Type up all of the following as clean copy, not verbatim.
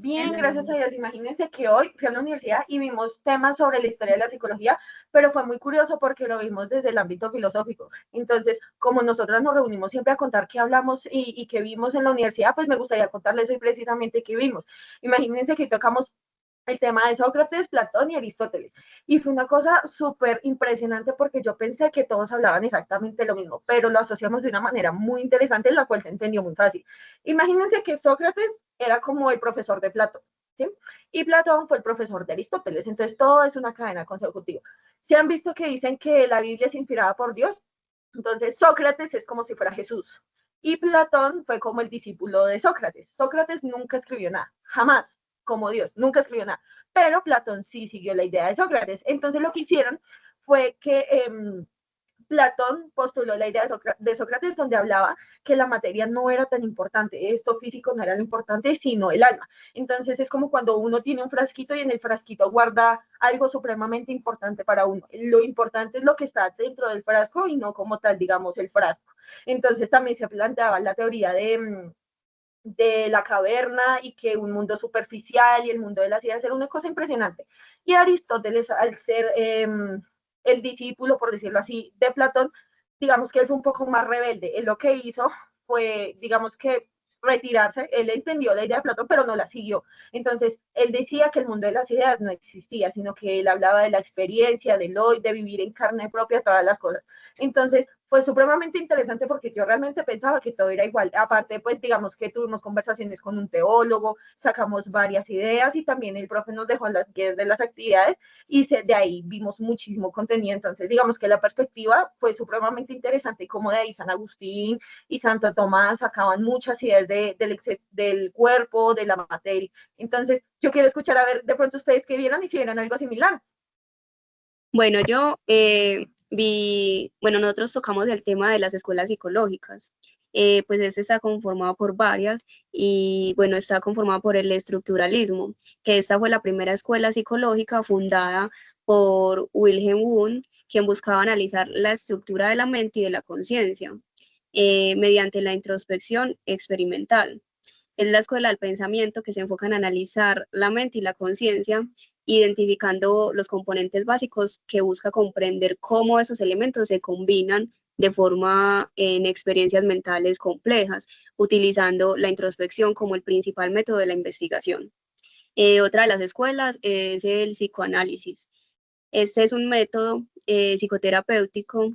Bien, gracias a Dios. Imagínense que hoy fui a la universidad y vimos temas sobre la historia de la psicología, pero fue muy curioso porque lo vimos desde el ámbito filosófico. Entonces, como nosotras nos reunimos siempre a contar qué hablamos y qué vimos en la universidad, pues me gustaría contarles hoy precisamente qué vimos. Imagínense que tocamos el tema de Sócrates, Platón y Aristóteles. Y fue una cosa súper impresionante porque yo pensé que todos hablaban exactamente lo mismo, pero lo asociamos de una manera muy interesante en la cual se entendió muy fácil. Imagínense que Sócrates era como el profesor de Platón, ¿sí? Y Platón fue el profesor de Aristóteles. Entonces todo es una cadena consecutiva. ¿Se han visto que dicen que la Biblia es inspirada por Dios? Entonces Sócrates es como si fuera Jesús. Y Platón fue como el discípulo de Sócrates. Sócrates nunca escribió nada, jamás, como Dios, nunca escribió nada. Pero Platón sí siguió la idea de Sócrates. Entonces lo que hicieron fue que Platón postuló la idea de Sócrates donde hablaba que la materia no era tan importante, esto físico no era lo importante, sino el alma. Entonces es como cuando uno tiene un frasquito y en el frasquito guarda algo supremamente importante para uno. Lo importante es lo que está dentro del frasco y no como tal, digamos, el frasco. Entonces también se planteaba la teoría de la caverna y que un mundo superficial y el mundo de las ideas era una cosa impresionante. Y Aristóteles, al ser el discípulo, por decirlo así, de Platón, digamos que él fue un poco más rebelde. Él lo que hizo fue, digamos que retirarse, él entendió la idea de Platón, pero no la siguió. Entonces, él decía que el mundo de las ideas no existía, sino que él hablaba de la experiencia, del hoy, de vivir en carne propia todas las cosas. Entonces, fue supremamente interesante porque yo realmente pensaba que todo era igual. Aparte, pues digamos que tuvimos conversaciones con un teólogo, sacamos varias ideas y también el profe nos dejó las guías de las actividades y de ahí vimos muchísimo contenido. Entonces, digamos que la perspectiva fue supremamente interesante y como de ahí San Agustín y Santo Tomás sacaban muchas ideas del cuerpo, de la materia. Entonces, yo quiero escuchar a ver de pronto ustedes qué vieron y si vieron algo similar. Bueno, yo bueno, nosotros tocamos el tema de las escuelas psicológicas. Pues este está conformado por varias y bueno, está conformado por el estructuralismo, que esta fue la primera escuela psicológica fundada por Wilhelm Wundt, quien buscaba analizar la estructura de la mente y de la conciencia mediante la introspección experimental. Es la escuela del pensamiento que se enfoca en analizar la mente y la conciencia, identificando los componentes básicos que busca comprender cómo esos elementos se combinan de forma en experiencias mentales complejas, utilizando la introspección como el principal método de la investigación. Otra de las escuelas es el psicoanálisis. Este es un método psicoterapéutico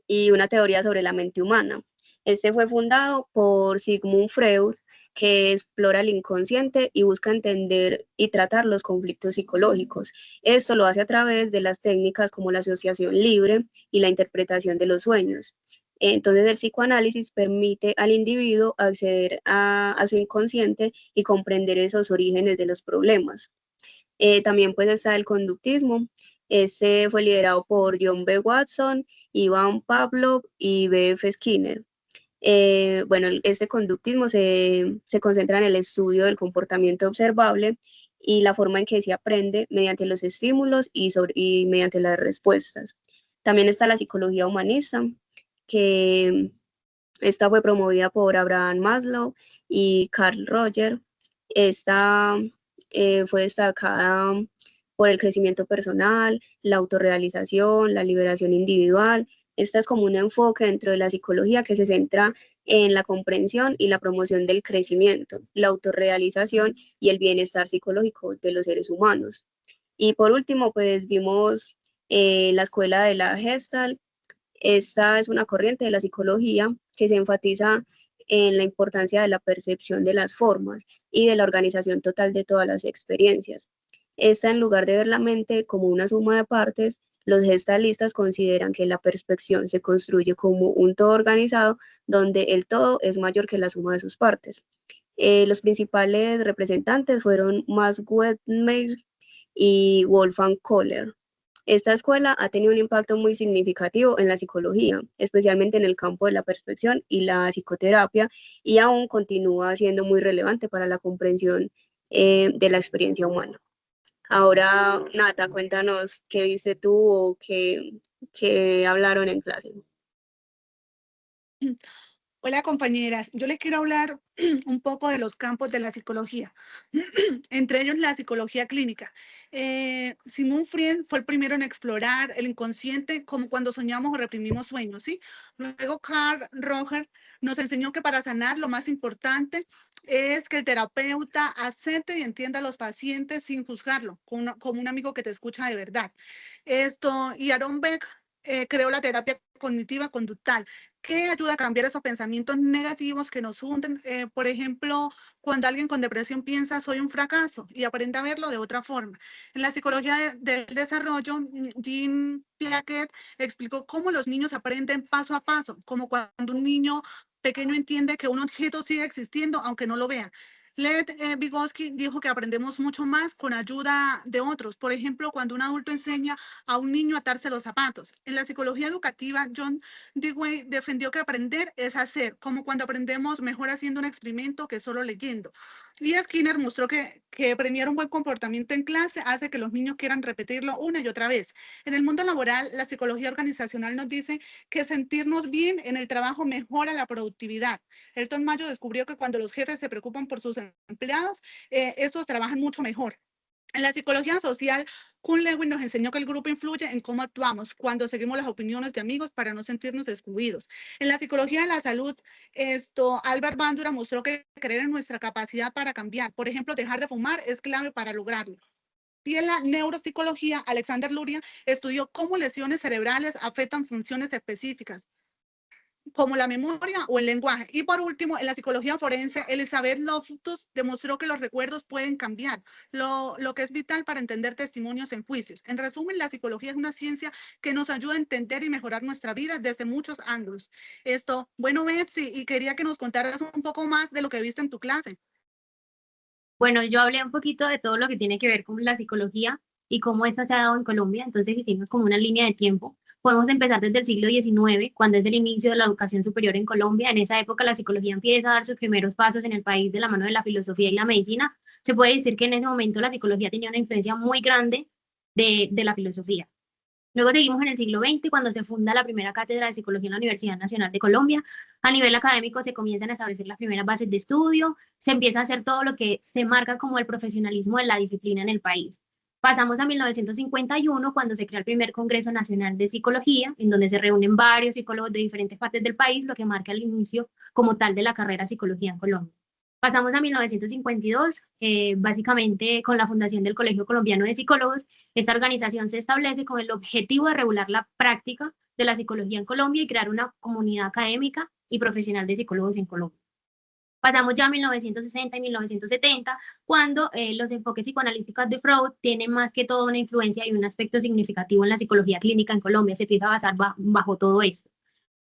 y una teoría sobre la mente humana. Este fue fundado por Sigmund Freud, que explora el inconsciente y busca entender y tratar los conflictos psicológicos. Esto lo hace a través de las técnicas como la asociación libre y la interpretación de los sueños. Entonces el psicoanálisis permite al individuo acceder a su inconsciente y comprender esos orígenes de los problemas. También pues está el conductismo. Este fue liderado por John B. Watson, Ivan Pavlov y B. F. Skinner. Bueno, este conductismo se concentra en el estudio del comportamiento observable y la forma en que se aprende mediante los estímulos y mediante las respuestas. También está la psicología humanista, que esta fue promovida por Abraham Maslow y Carl Rogers. Esta fue destacada por el crecimiento personal, la autorrealización, la liberación individual. Esta es como un enfoque dentro de la psicología que se centra en la comprensión y la promoción del crecimiento, la autorrealización y el bienestar psicológico de los seres humanos. Y por último, pues vimos la escuela de la Gestalt. Esta es una corriente de la psicología que se enfatiza en la importancia de la percepción de las formas y de la organización total de todas las experiencias. Esta, en lugar de ver la mente como una suma de partes, los gestalistas consideran que la percepción se construye como un todo organizado donde el todo es mayor que la suma de sus partes. Los principales representantes fueron Max Wettmeyer y Wolfgang Kohler. Esta escuela ha tenido un impacto muy significativo en la psicología, especialmente en el campo de la percepción y la psicoterapia, y aún continúa siendo muy relevante para la comprensión de la experiencia humana. Ahora, Nata, cuéntanos qué viste tú o qué hablaron en clase. Hola compañeras, yo les quiero hablar un poco de los campos de la psicología, entre ellos la psicología clínica. Sigmund Freud fue el primero en explorar el inconsciente como cuando soñamos o reprimimos sueños, ¿sí? Luego Carl Roger nos enseñó que para sanar lo más importante es que el terapeuta acepte y entienda a los pacientes sin juzgarlo, como un amigo que te escucha de verdad. Y Aaron Beck creó la terapia cognitiva conductual, que ayuda a cambiar esos pensamientos negativos que nos hunden. Por ejemplo, cuando alguien con depresión piensa soy un fracaso y aprende a verlo de otra forma. En la psicología del desarrollo, Jean Piaget explicó cómo los niños aprenden paso a paso, como cuando un niño pequeño entiende que un objeto sigue existiendo aunque no lo vea. Lev Vygotsky dijo que aprendemos mucho más con ayuda de otros. Por ejemplo, cuando un adulto enseña a un niño a atarse los zapatos. En la psicología educativa, John Dewey defendió que aprender es hacer, como cuando aprendemos mejor haciendo un experimento que solo leyendo. Y Skinner mostró que premiar un buen comportamiento en clase hace que los niños quieran repetirlo una y otra vez. En el mundo laboral, la psicología organizacional nos dice que sentirnos bien en el trabajo mejora la productividad. Elton Mayo descubrió que cuando los jefes se preocupan por sus empleados, estos trabajan mucho mejor. En la psicología social, Kuhn Lewin nos enseñó que el grupo influye en cómo actuamos cuando seguimos las opiniones de amigos para no sentirnos excluidos. En la psicología de la salud, Albert Bandura mostró que creer en nuestra capacidad para cambiar, por ejemplo, dejar de fumar es clave para lograrlo. Y en la neuropsicología, Alexander Luria estudió cómo lesiones cerebrales afectan funciones específicas, como la memoria o el lenguaje. Y por último, en la psicología forense, Elizabeth Loftus demostró que los recuerdos pueden cambiar, lo que es vital para entender testimonios en juicios. En resumen, la psicología es una ciencia que nos ayuda a entender y mejorar nuestra vida desde muchos ángulos. Bueno, Betsy, y quería que nos contaras un poco más de lo que viste en tu clase. Bueno, yo hablé un poquito de todo lo que tiene que ver con la psicología y cómo esta se ha dado en Colombia, entonces hicimos como una línea de tiempo. Podemos empezar desde el siglo XIX, cuando es el inicio de la educación superior en Colombia. En esa época la psicología empieza a dar sus primeros pasos en el país de la mano de la filosofía y la medicina. Se puede decir que en ese momento la psicología tenía una influencia muy grande de la filosofía. Luego seguimos en el siglo XX, cuando se funda la primera cátedra de psicología en la Universidad Nacional de Colombia. A nivel académico se comienzan a establecer las primeras bases de estudio, se empieza a hacer todo lo que se marca como el profesionalismo de la disciplina en el país. Pasamos a 1951, cuando se crea el primer Congreso Nacional de Psicología, en donde se reúnen varios psicólogos de diferentes partes del país, lo que marca el inicio como tal de la carrera de psicología en Colombia. Pasamos a 1952, básicamente con la fundación del Colegio Colombiano de Psicólogos. Esta organización se establece con el objetivo de regular la práctica de la psicología en Colombia y crear una comunidad académica y profesional de psicólogos en Colombia. Pasamos ya a 1960 y 1970, cuando los enfoques psicoanalíticos de Freud tienen más que todo una influencia y un aspecto significativo en la psicología clínica en Colombia. Se empieza a basar bajo todo esto.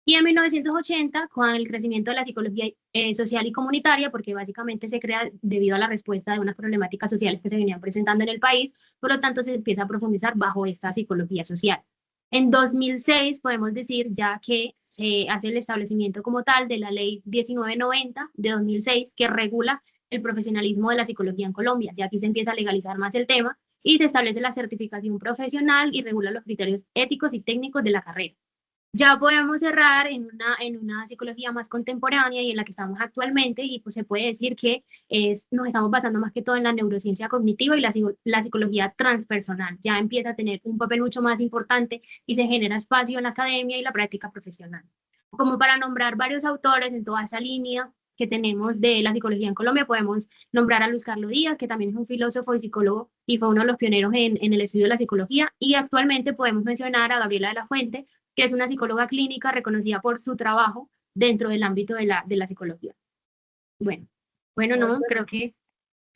Y en 1980, con el crecimiento de la psicología social y comunitaria, porque básicamente se crea debido a la respuesta de unas problemáticas sociales que se venían presentando en el país, por lo tanto se empieza a profundizar bajo esta psicología social. En 2006 podemos decir ya que se hace el establecimiento como tal de la ley 1990 de 2006 que regula el profesionalismo de la psicología en Colombia. De aquí se empieza a legalizar más el tema y se establece la certificación profesional y regula los criterios éticos y técnicos de la carrera. Ya podemos cerrar en una psicología más contemporánea y en la que estamos actualmente, y pues se puede decir que nos estamos basando más que todo en la neurociencia cognitiva y la psicología transpersonal. Ya empieza a tener un papel mucho más importante y se genera espacio en la academia y la práctica profesional. Como para nombrar varios autores en toda esa línea que tenemos de la psicología en Colombia, podemos nombrar a Luis Carlos Díaz, que también es un filósofo y psicólogo y fue uno de los pioneros en el estudio de la psicología, y actualmente podemos mencionar a Gabriela de la Fuente, que es una psicóloga clínica reconocida por su trabajo dentro del ámbito de la psicología. Bueno, no, creo que...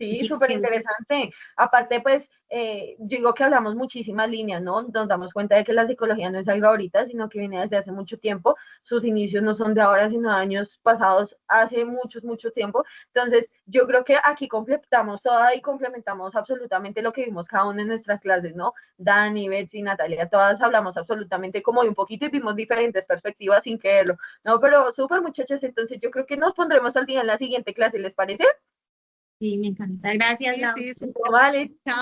Sí, súper interesante. Aparte, pues, yo digo que hablamos muchísimas líneas, ¿no? Nos damos cuenta de que la psicología no es algo ahorita, sino que viene desde hace mucho tiempo. Sus inicios no son de ahora, sino de años pasados, hace mucho tiempo. Entonces, yo creo que aquí completamos toda y complementamos absolutamente lo que vimos cada una en nuestras clases, ¿no? Dani, Betsy, Natalia, todas hablamos absolutamente como de un poquito y vimos diferentes perspectivas sin quererlo, ¿no? Pero súper, muchachas, entonces yo creo que nos pondremos al día en la siguiente clase, ¿les parece? Sí, me encanta. Gracias, Lau. Vale. Chao.